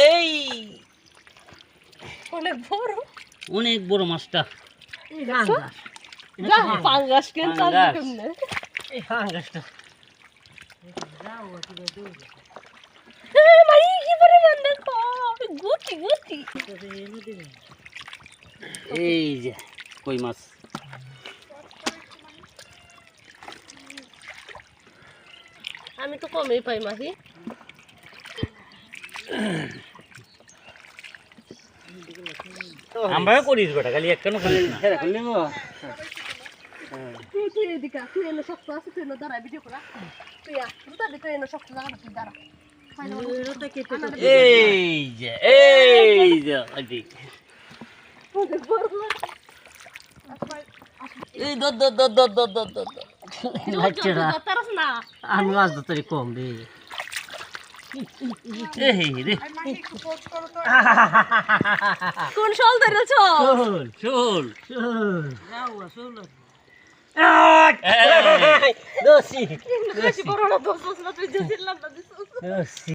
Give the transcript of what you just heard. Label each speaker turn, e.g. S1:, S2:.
S1: এই অনেক বড় মাছটা
S2: পাঙ্গাস
S1: এই হাঙ্গাসটা এই যে কই মাছ
S2: আমি তো কমই পাই মাহি
S1: আমরাও করিস বেটা খালি এক কেন করিস না
S2: তুই এদিকে তুই এনে শক্ত আছে তুই এনে দাঁড়ায় ভিডিও করা তুই তুই এনে শক্ত দাঁড়া তুই দাঁড়া
S1: এই যে আদি এই লাগছে না আমি মাছ ধরতে কম রে
S2: কোন শোল ধরেছ
S1: শোল
S2: বেশি বড় না দোষ না তুই যে চিল্লাম না দিছ